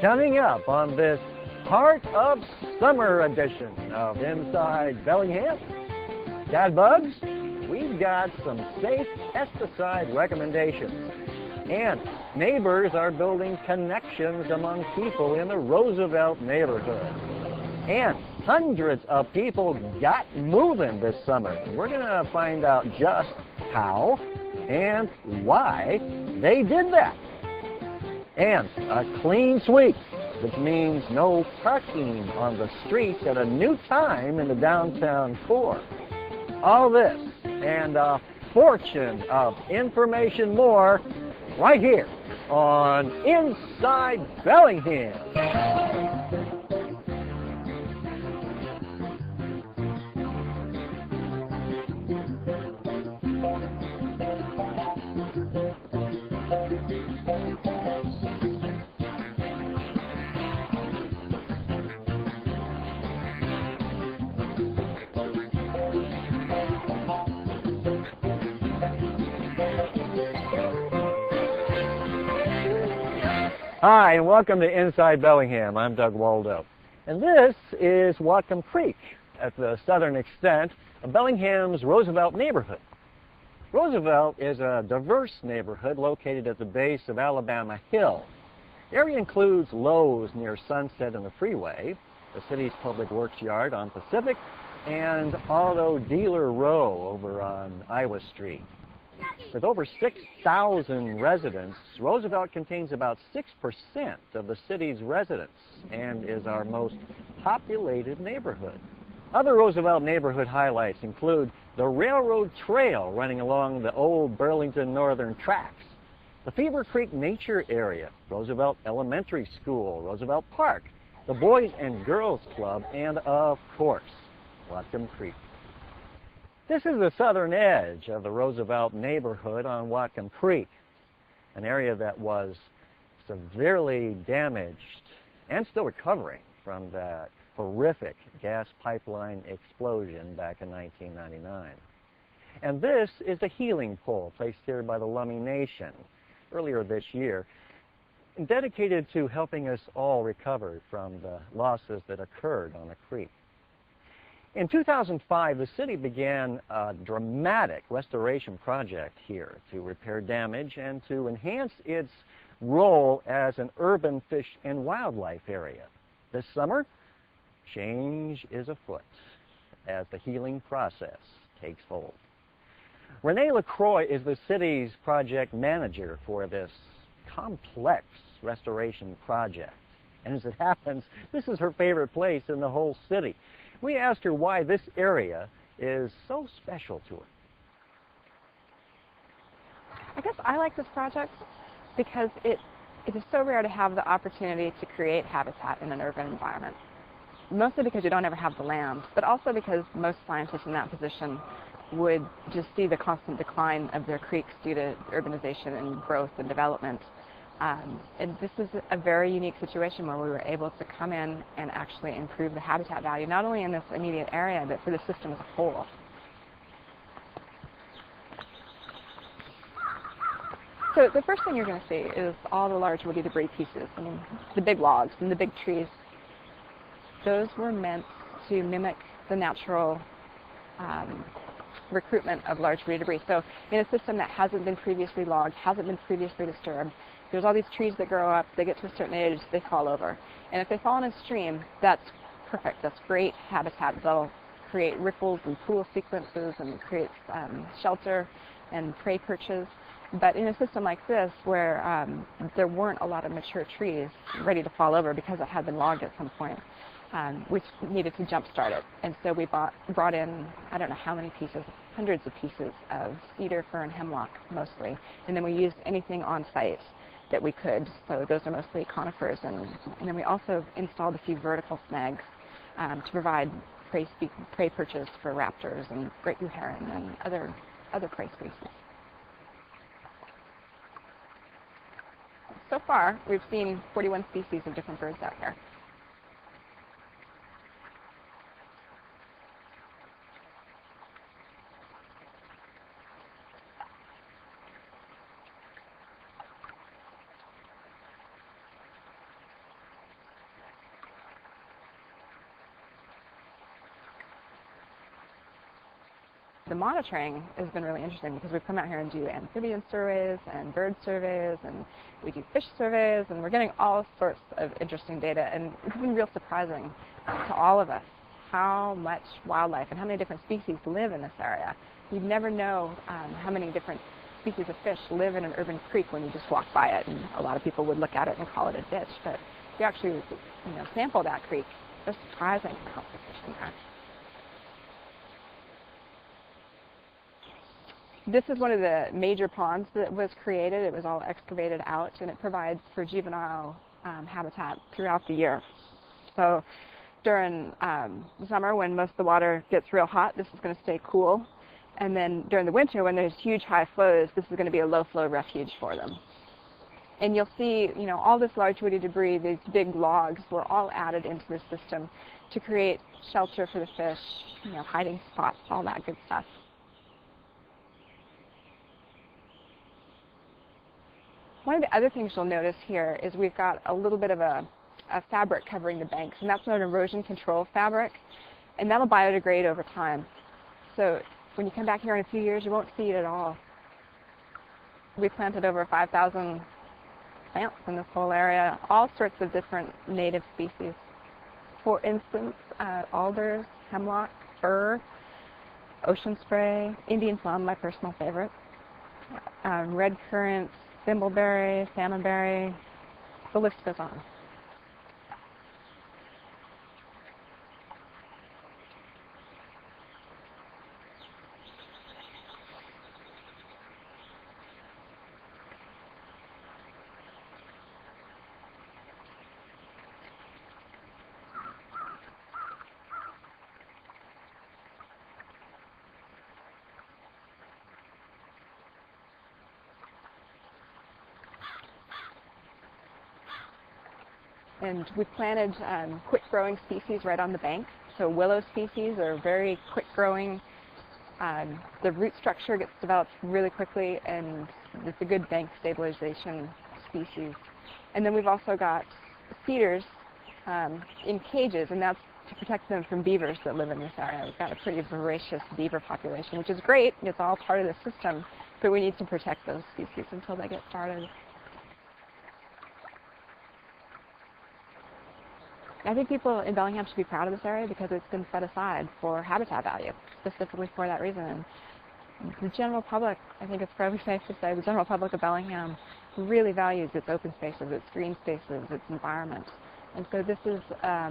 Coming up on this Heart of Summer edition of Inside Bellingham, got bugs? We've got some safe pesticide recommendations. And neighbors are building connections among people in the Roosevelt Neighborhood. And hundreds of people got moving this summer. We're going to find out just how and why they did that. And a clean sweep, which means no parking on the streets at a new time in the downtown core. All this and a fortune of information more right here on Inside Bellingham. Hi, and welcome to Inside Bellingham. I'm Doug Waldo. And this is Whatcom Creek at the southern extent of Bellingham's Roosevelt Neighborhood. Roosevelt is a diverse neighborhood located at the base of Alabama Hill. The area includes Lowe's near Sunset and the freeway, the city's public works yard on Pacific, and Auto Dealer Row over on Iowa Street. With over 6,000 residents, Roosevelt contains about 6% of the city's residents and is our most populated neighborhood. Other Roosevelt neighborhood highlights include the railroad trail running along the old Burlington Northern tracks, the Fever Creek Nature Area, Roosevelt Elementary School, Roosevelt Park, the Boys and Girls Club, and of course, Whatcom Creek. This is the southern edge of the Roosevelt neighborhood on Whatcom Creek, an area that was severely damaged and still recovering from that horrific gas pipeline explosion back in 1999. And this is the healing pole placed here by the Lummi Nation earlier this year, dedicated to helping us all recover from the losses that occurred on the creek. In 2005, the city began a dramatic restoration project here to repair damage and to enhance its role as an urban fish and wildlife area. This summer, change is afoot as the healing process takes hold. Renee LaCroix is the city's project manager for this complex restoration project. And as it happens, this is her favorite place in the whole city. We asked her why this area is so special to her. I guess I like this project because it is so rare to have the opportunity to create habitat in an urban environment. Mostly because you don't ever have the land, but also because most scientists in that position would just see the constant decline of their creeks due to urbanization and growth and development. And this is a very unique situation where we were able to come in and actually improve the habitat value, not only in this immediate area, but for the system as a whole. So the first thing you're going to see is all the large woody debris pieces. I mean, the big logs and the big trees. Those were meant to mimic the natural recruitment of large woody debris. So in a system that hasn't been previously logged, hasn't been previously disturbed, there's all these trees that grow up, they get to a certain age, they fall over. And if they fall in a stream, that's perfect. That's great habitat. They'll create riffles and pool sequences and create shelter and prey perches. But in a system like this, where there weren't a lot of mature trees ready to fall over because it had been logged at some point, we needed to jumpstart it. And so we brought in, I don't know how many pieces, hundreds of pieces of cedar, fir, and hemlock mostly. And then we used anything on site that we could. So those are mostly conifers. And then we also installed a few vertical snags to provide prey perches for raptors and great blue heron and other prey species. So far, we've seen 41 species of different birds out here. the monitoring has been really interesting because we come out here and do amphibian surveys and bird surveys, and we do fish surveys, and we're getting all sorts of interesting data, and it's been real surprising to all of us how much wildlife and how many different species live in this area. You'd never know how many different species of fish live in an urban creek when you just walk by it, and a lot of people would look at it and call it a ditch, but if you actually sample that creek, it's surprising how many fish in there. This is one of the major ponds that was created. It was all excavated out, and it provides for juvenile habitat throughout the year. So during the summer, when most of the water gets real hot, this is going to stay cool. And then during the winter, when there's huge high flows, this is going to be a low flow refuge for them. And you'll see, all this large woody debris, these big logs, were all added into the system to create shelter for the fish, hiding spots, all that good stuff. One of the other things you'll notice here is we've got a little bit of a fabric covering the banks, and that's an erosion control fabric, and that'll biodegrade over time. So when you come back here in a few years, you won't see it at all. We planted over 5,000 plants in this whole area, all sorts of different native species. For instance, alders, hemlock, fir, ocean spray, Indian plum, my personal favorite, red currants, thimbleberry, salmonberry, the list goes on. And we've planted quick-growing species right on the bank. So willow species are very quick-growing. The root structure gets developed really quickly, and it's a good bank stabilization species. And then we've also got cedars in cages, and that's to protect them from beavers that live in this area. We've got a pretty voracious beaver population, which is great. It's all part of the system, but we need to protect those species until they get started. I think people in Bellingham should be proud of this area because it's been set aside for habitat value, specifically for that reason. And the general public, I think it's probably safe to say, the general public of Bellingham really values its open spaces, its green spaces, its environment. And so this is a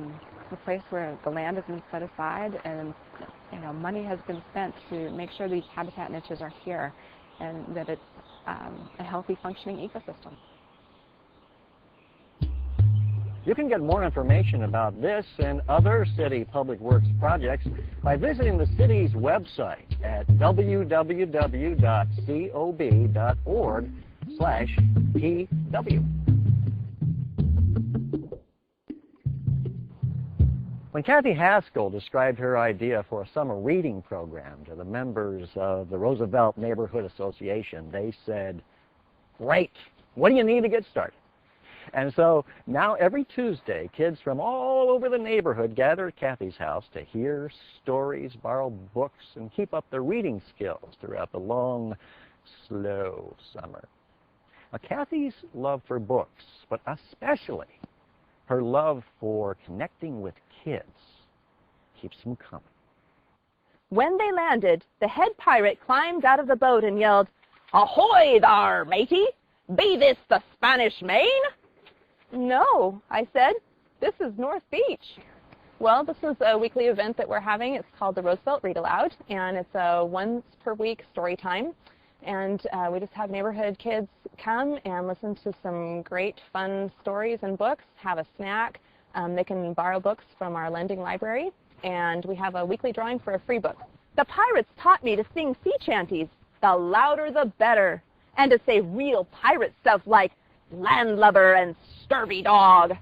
place where the land has been set aside, and money has been spent to make sure these habitat niches are here and that it's a healthy, functioning ecosystem. You can get more information about this and other city public works projects by visiting the city's website at www.cob.org/PW. When Kathy Haskell described her idea for a summer reading program to the members of the Roosevelt Neighborhood Association, they said, "Great, what do you need to get started?" And so now every Tuesday, kids from all over the neighborhood gather at Kathy's house to hear stories, borrow books, and keep up their reading skills throughout the long, slow summer. Now, Kathy's love for books, but especially her love for connecting with kids, keeps them coming. When they landed, the head pirate climbed out of the boat and yelled, "Ahoy thar, matey! Be this the Spanish Main?" "No," I said. "This is North Beach." Well, this is a weekly event that we're having. It's called the Roosevelt Read Aloud, and it's a once-per-week story time. And we just have neighborhood kids come and listen to some great, fun stories and books, have a snack. They can borrow books from our lending library, and we have a weekly drawing for a free book. The pirates taught me to sing sea chanties, the louder the better, and to say real pirate stuff like landlubber and scurvy dog.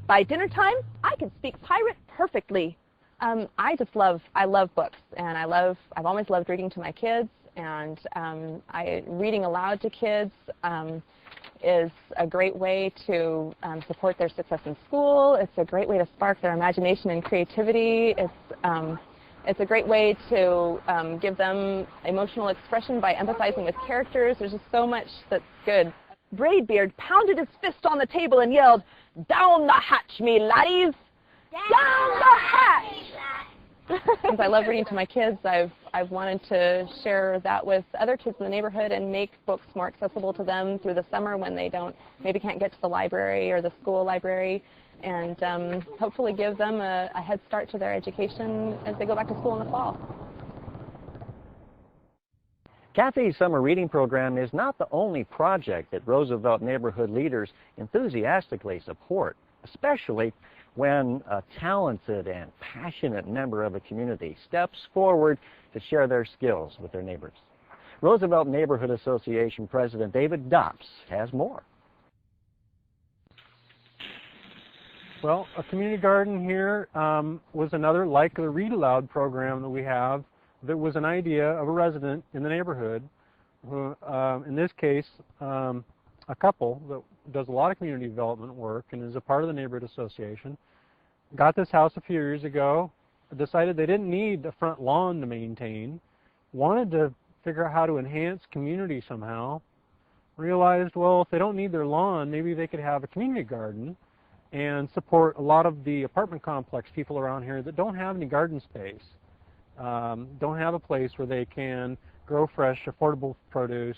By dinner time, I can speak pirate perfectly. I love books, and I've always loved reading to my kids, and reading aloud to kids is a great way to support their success in school. It's a great way to spark their imagination and creativity. It's It's a great way to give them emotional expression by empathizing with characters. There's just so much that's good. Braidbeard pounded his fist on the table and yelled, "Down the hatch, me laddies! Down the hatch!" Since I love reading to my kids, I've wanted to share that with other kids in the neighborhood and make books more accessible to them through the summer when they maybe can't get to the library or the school library, and hopefully give them a head start to their education as they go back to school in the fall. Kathy's summer reading program is not the only project that Roosevelt neighborhood leaders enthusiastically support, especially when a talented and passionate member of a community steps forward to share their skills with their neighbors. Roosevelt Neighborhood Association President David Dops has more. Well, a community garden here was another, like the Read Aloud program that we have, that was an idea of a resident in the neighborhood who, in this case, a couple that does a lot of community development work and is a part of the neighborhood association, got this house a few years ago, decided they didn't need a front lawn to maintain, wanted to figure out how to enhance community somehow, realized, well, if they don't need their lawn, maybe they could have a community garden and support a lot of the apartment complex people around here that don't have any garden space, don't have a place where they can grow fresh, affordable produce,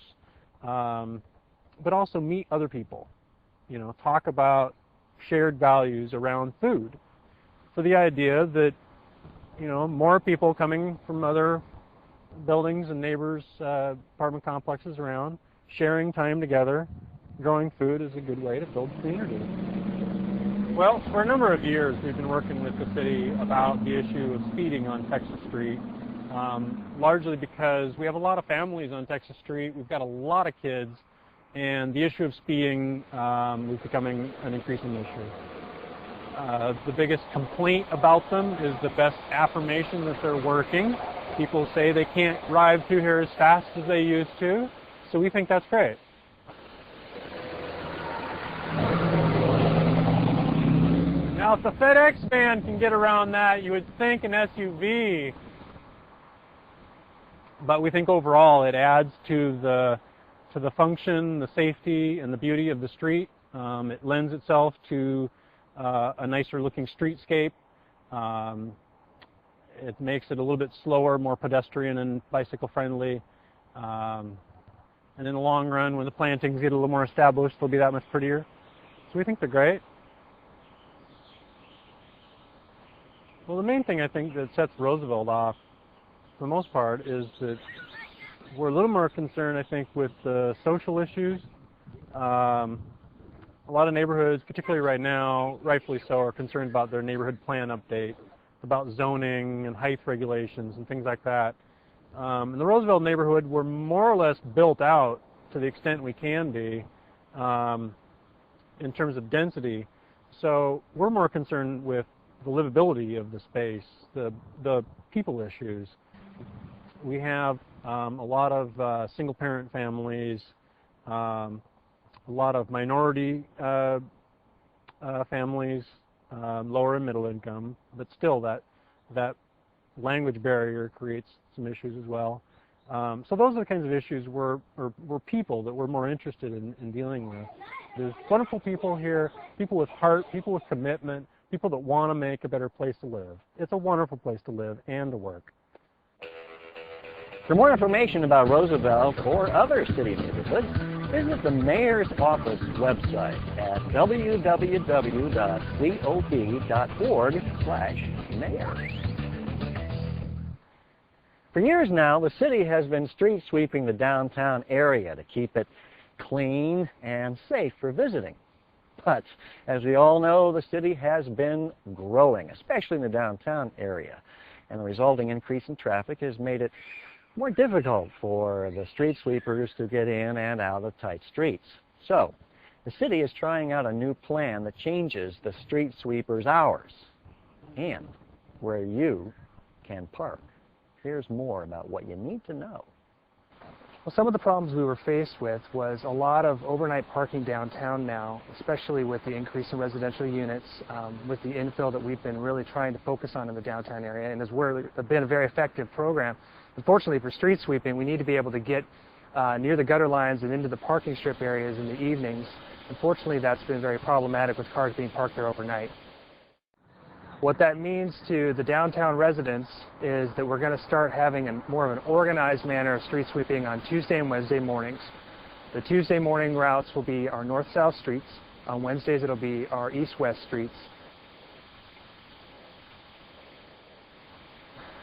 but also meet other people, you know, talk about shared values around food. So the idea that, you know, more people coming from other buildings and neighbors, apartment complexes around, sharing time together, growing food is a good way to build community. Well, for a number of years we've been working with the city about the issue of speeding on Texas Street, largely because we have a lot of families on Texas Street, we've got a lot of kids, and the issue of speeding is becoming an increasing issue. The biggest complaint about them is the best affirmation that they're working. People say they can't drive through here as fast as they used to, so we think that's great. Now, if the FedEx van can get around that, you would think an SUV. But we think overall it adds to the function, the safety, and the beauty of the street. It lends itself to a nicer looking streetscape. It makes it a little bit slower, more pedestrian and bicycle friendly. And in the long run, when the plantings get a little more established, they'll be that much prettier. So we think they're great. Well, the main thing I think that sets Roosevelt off, for the most part, is that we're a little more concerned, I think, with the social issues. A lot of neighborhoods, particularly right now, rightfully so, are concerned about their neighborhood plan update, about zoning and height regulations and things like that. In the Roosevelt neighborhood, we're more or less built out to the extent we can be in terms of density. So we're more concerned with the livability of the space, the people issues. We have a lot of single-parent families, a lot of minority families, lower and middle income, but still that language barrier creates some issues as well. So those are the kinds of issues we're people that we're more interested in dealing with. There's wonderful people here, people with heart, people with commitment, people that want to make a better place to live. It's a wonderful place to live and to work. For more information about Roosevelt or other city neighborhoods, visit the Mayor's Office website at www.cob.org/mayor. For years now, the city has been street sweeping the downtown area to keep it clean and safe for visiting. But as we all know, the city has been growing, especially in the downtown area, and the resulting increase in traffic has made it more difficult for the street sweepers to get in and out of tight streets. So, the city is trying out a new plan that changes the street sweepers' hours and where you can park. Here's more about what you need to know. Well, some of the problems we were faced with was a lot of overnight parking downtown now, especially with the increase in residential units, with the infill that we've been really trying to focus on in the downtown area, and has been a very effective program. Unfortunately, for street sweeping, we need to be able to get near the gutter lines and into the parking strip areas in the evenings. Unfortunately, that's been very problematic with cars being parked there overnight. What that means to the downtown residents is that we're going to start having more of an organized manner of street sweeping on Tuesday and Wednesday mornings. The Tuesday morning routes will be our north-south streets. On Wednesdays, it'll be our east-west streets.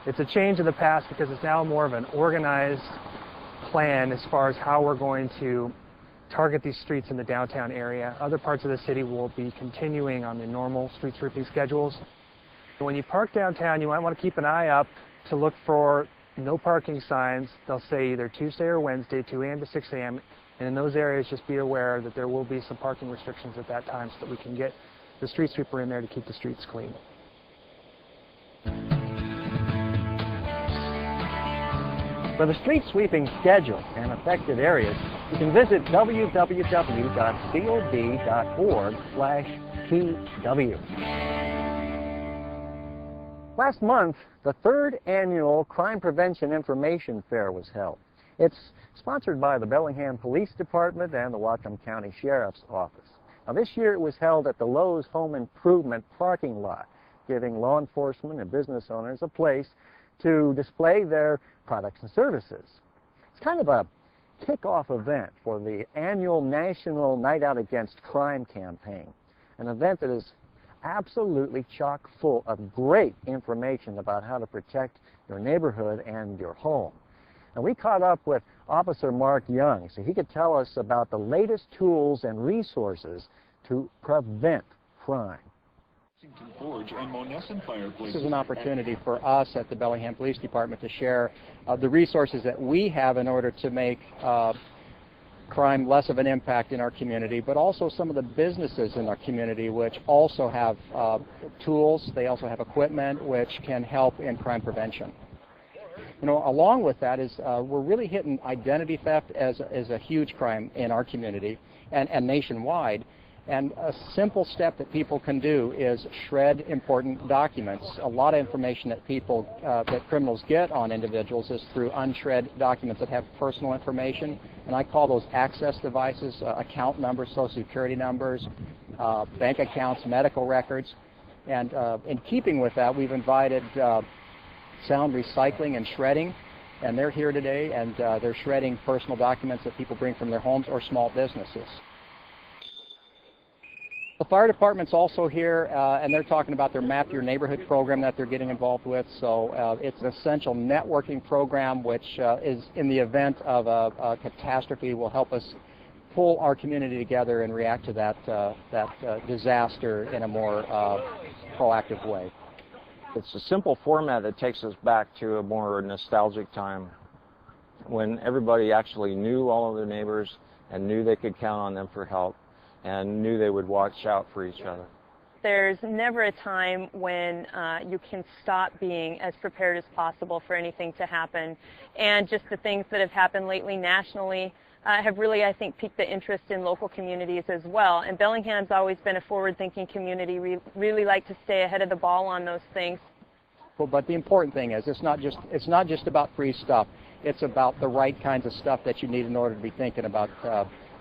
It's a change in the past because it's now more of an organized plan as far as how we're going to target these streets in the downtown area. Other parts of the city will be continuing on the normal street sweeping schedules. When you park downtown, you might want to keep an eye up to look for no parking signs. They'll say either Tuesday or Wednesday, 2 a.m. to 6 a.m. And in those areas, just be aware that there will be some parking restrictions at that time so that we can get the street sweeper in there to keep the streets clean. For the street sweeping schedule and affected areas, you can visit www.cob.org/TW. Last month, the third annual Crime Prevention Information Fair was held. It's sponsored by the Bellingham Police Department and the Whatcom County Sheriff's Office. Now, this year it was held at the Lowe's Home Improvement parking lot, giving law enforcement and business owners a place to display their products and services. It's kind of a kickoff event for the annual National Night Out Against Crime campaign, an event that is absolutely chock full of great information about how to protect your neighborhood and your home. And we caught up with Officer Mark Young so he could tell us about the latest tools and resources to prevent crime. This is an opportunity for us at the Bellingham Police Department to share the resources that we have in order to make crime less of an impact in our community, but also some of the businesses in our community which also have tools, they also have equipment which can help in crime prevention. You know, along with that is we're really hitting identity theft as a huge crime in our community and nationwide. And a simple step that people can do is shred important documents. A lot of information that that criminals get on individuals is through unshred documents that have personal information. And I call those access devices, account numbers, social security numbers, bank accounts, medical records. And in keeping with that, we've invited Sound Recycling and Shredding. And they're here today, and they're shredding personal documents that people bring from their homes or small businesses. The fire department's also here, and they're talking about their Map Your Neighborhood program that they're getting involved with. So it's an essential networking program which is, in the event of a catastrophe, will help us pull our community together and react to that disaster in a more proactive way. It's a simple format that takes us back to a more nostalgic time when everybody actually knew all of their neighbors and knew they could count on them for help, and knew they would watch out for each other. There's never a time when you can stop being as prepared as possible for anything to happen. And just the things that have happened lately nationally have really, I think, piqued the interest in local communities as well. And Bellingham's always been a forward-thinking community. We really like to stay ahead of the ball on those things. Well, but the important thing is it's not just about free stuff. It's about the right kinds of stuff that you need in order to be thinking about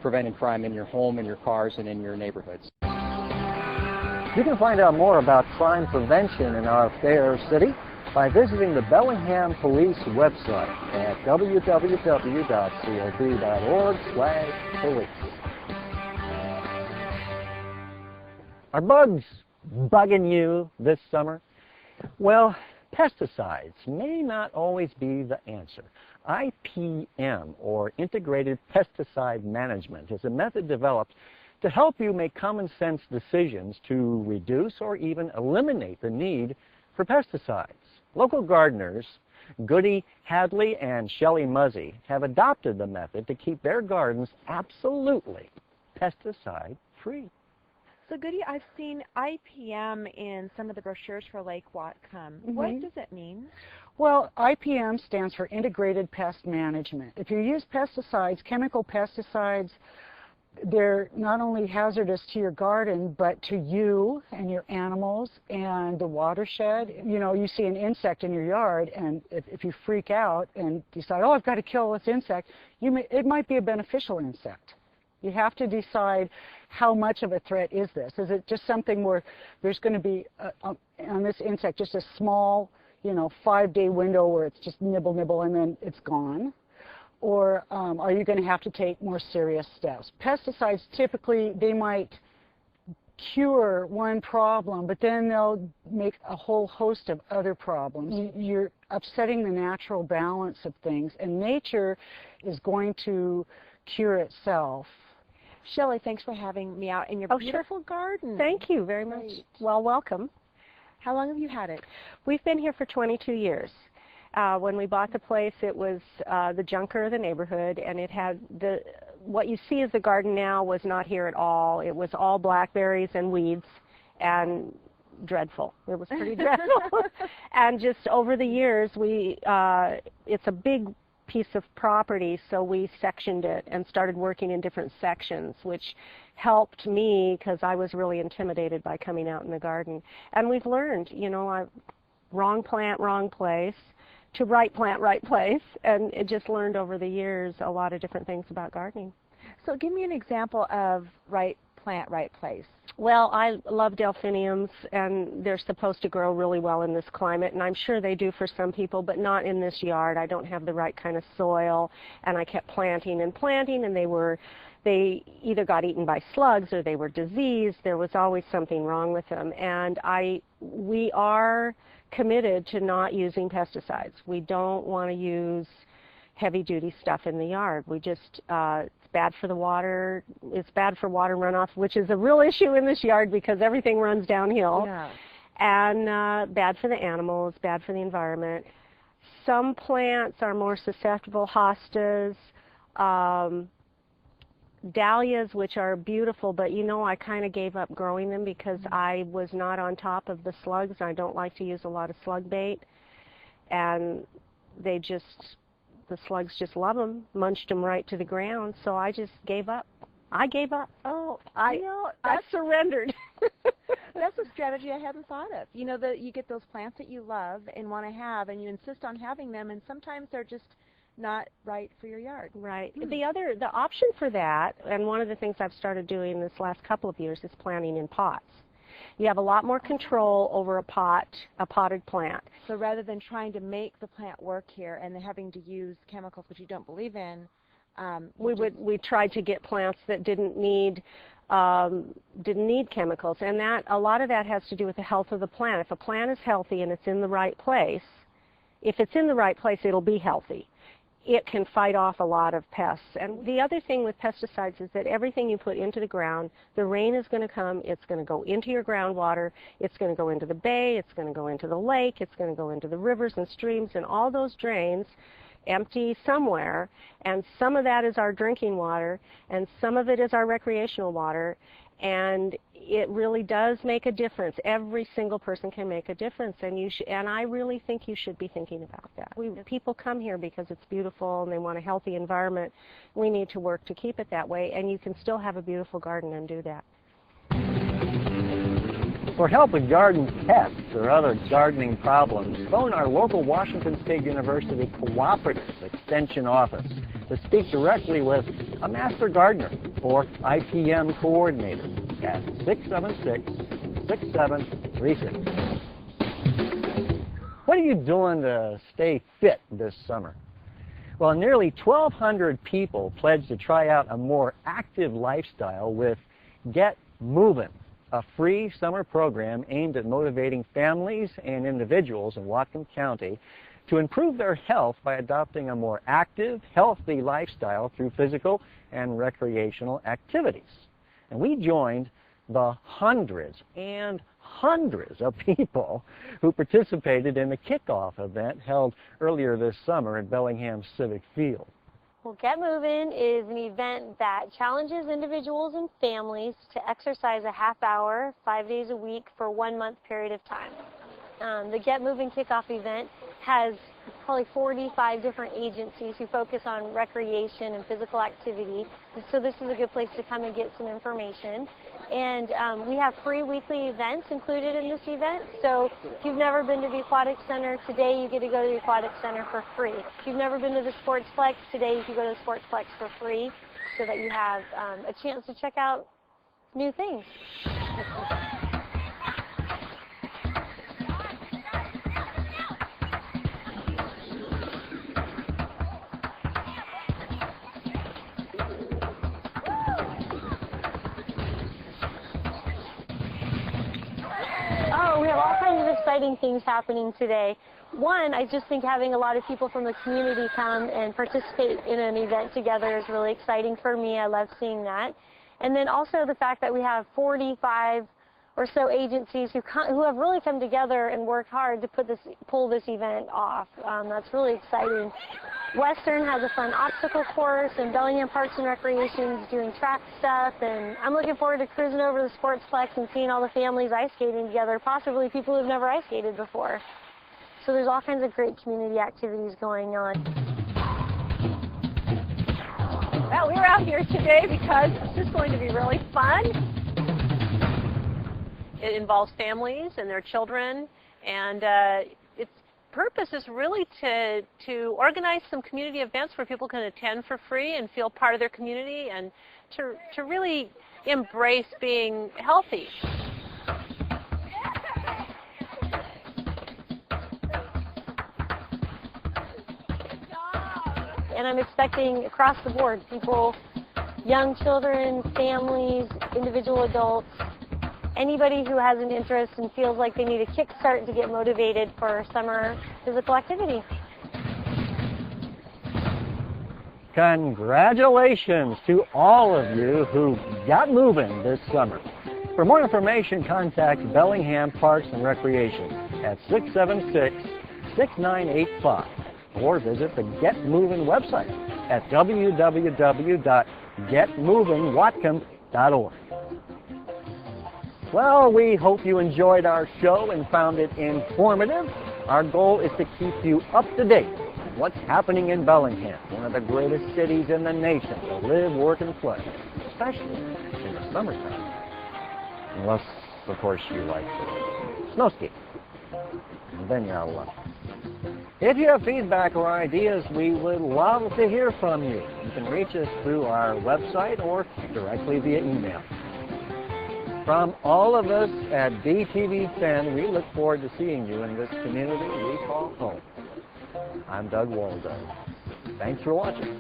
preventing crime in your home, in your cars, and in your neighborhoods. You can find out more about crime prevention in our fair city by visiting the Bellingham Police website at www.cob.org/police. Are bugs bugging you this summer? Well, pesticides may not always be the answer. IPM, or Integrated Pesticide Management, is a method developed to help you make common sense decisions to reduce or even eliminate the need for pesticides. Local gardeners, Goody Hadley and Shelley Muzzy, have adopted the method to keep their gardens absolutely pesticide-free. So Goody, I've seen IPM in some of the brochures for Lake Whatcom. What does it mean? Well, IPM stands for Integrated Pest Management. If you use pesticides, chemical pesticides, they're not only hazardous to your garden, but to you and your animals and the watershed. You know, you see an insect in your yard, and if you freak out and decide, oh, I've got to kill this insect, it might be a beneficial insect. You have to decide how much of a threat is this. Is it just something where there's going to be, on this insect, just a small, 5-day window where it's just nibble, nibble, and then it's gone? Or are you going to have to take more serious steps? Pesticides, typically, they might cure one problem, but then they'll make a whole host of other problems. You're upsetting the natural balance of things, and nature is going to cure itself. Shelley, thanks for having me out in your beautiful garden. Thank you very much. Well, welcome. How long have you had it? We've been here for 22 years. When we bought the place, it was the junker of the neighborhood, and it had what you see as the garden now was not here at all. It was all blackberries and weeds, and dreadful. It was pretty dreadful. And just over the years, it's a big piece of property, so we sectioned it and started working in different sections, which helped me because I was really intimidated by coming out in the garden. And we've learned, wrong plant, wrong place, to right plant, right place, and it just learned over the years a lot of different things about gardening. So give me an example of right plant, right place. Well, I love delphiniums, and they're supposed to grow really well in this climate, and I'm sure they do for some people, but not in this yard. I don't have the right kind of soil, and I kept planting, and they either got eaten by slugs or they were diseased. There was always something wrong with them, and we are committed to not using pesticides. We don't want to use heavy-duty stuff in the yard. We just, it's bad for the water. It's bad for water runoff, which is a real issue in this yard because everything runs downhill. Yeah. And bad for the animals, bad for the environment. Some plants are more susceptible, hostas, dahlias, which are beautiful, but I kind of gave up growing them because I was not on top of the slugs. I don't like to use a lot of slug bait, and the slugs just love them, munched them right to the ground, so I just gave up. I gave up. Oh, I surrendered. That's a strategy I hadn't thought of. You get those plants that you love and want to have, and you insist on having them, and sometimes they're just not right for your yard. Right. The option for that, and one of the things I've started doing this last couple of years, is planting in pots. You have a lot more control over a potted plant. So rather than trying to make the plant work here and then having to use chemicals which you don't believe in, we tried to get plants that didn't need chemicals, and a lot of that has to do with the health of the plant. If a plant is healthy and it's in the right place, it'll be healthy. It can fight off a lot of pests. And the other thing with pesticides is that everything you put into the ground, the rain is going to come, it's going to go into your groundwater, it's going to go into the bay, it's going to go into the lake, it's going to go into the rivers and streams, and all those drains empty somewhere, and some of that is our drinking water, and some of it is our recreational water, and it really does make a difference. Every single person can make a difference, and I really think you should be thinking about that. People come here because it's beautiful and they want a healthy environment. We need to work to keep it that way, and you can still have a beautiful garden and do that. For help with garden pests or other gardening problems, phone our local Washington State University Cooperative Extension Office to speak directly with a master gardener or IPM coordinator at 676-6736. What are you doing to stay fit this summer? Well, nearly 1,200 people pledged to try out a more active lifestyle with Get Movin', a free summer program aimed at motivating families and individuals in Whatcom County to improve their health by adopting a more active, healthy lifestyle through physical and recreational activities. And we joined the hundreds and hundreds of people who participated in the kickoff event held earlier this summer at Bellingham Civic Field. Well, Get Moving is an event that challenges individuals and families to exercise a half hour, 5 days a week for a 1 month period of time. The Get Moving kickoff event has probably 45 different agencies who focus on recreation and physical activity. So this is a good place to come and get some information. And we have free weekly events included in this event. So if you've never been to the Aquatic Center, today you get to go to the Aquatic Center for free. If you've never been to the Sportsplex, today you can go to the Sportsplex for free so that you have a chance to check out new things. We have all kinds of exciting things happening today. One, I just think having a lot of people from the community come and participate in an event together is really exciting for me. I love seeing that. And then also the fact that we have 45 or so agencies who have really come together and worked hard to pull this event off. That's really exciting. Western has a fun obstacle course, and Bellingham Parks and Recreation is doing track stuff, and I'm looking forward to cruising over to the Sportsplex and seeing all the families ice skating together, possibly people who've never ice skated before. So there's all kinds of great community activities going on. Well, we're out here today because this is going to be really fun. It involves families and their children, and its purpose is really to organize some community events where people can attend for free and feel part of their community, and to really embrace being healthy. And I'm expecting across the board, people, young children, families, individual adults, anybody who has an interest and feels like they need a kickstart to get motivated for summer physical activity. Congratulations to all of you who got moving this summer. For more information, contact Bellingham Parks and Recreation at 676-6985 or visit the Get Moving website at www.getmovingwhatcom.org. Well, we hope you enjoyed our show and found it informative. Our goal is to keep you up to date on what's happening in Bellingham, one of the greatest cities in the nation to live, work, and play, especially in the summertime. Unless, of course, you like to snow ski. And then you're out of luck. If you have feedback or ideas, we would love to hear from you. You can reach us through our website or directly via email. From all of us at BTV10, we look forward to seeing you in this community we call home. I'm Doug Waldo. Thanks for watching.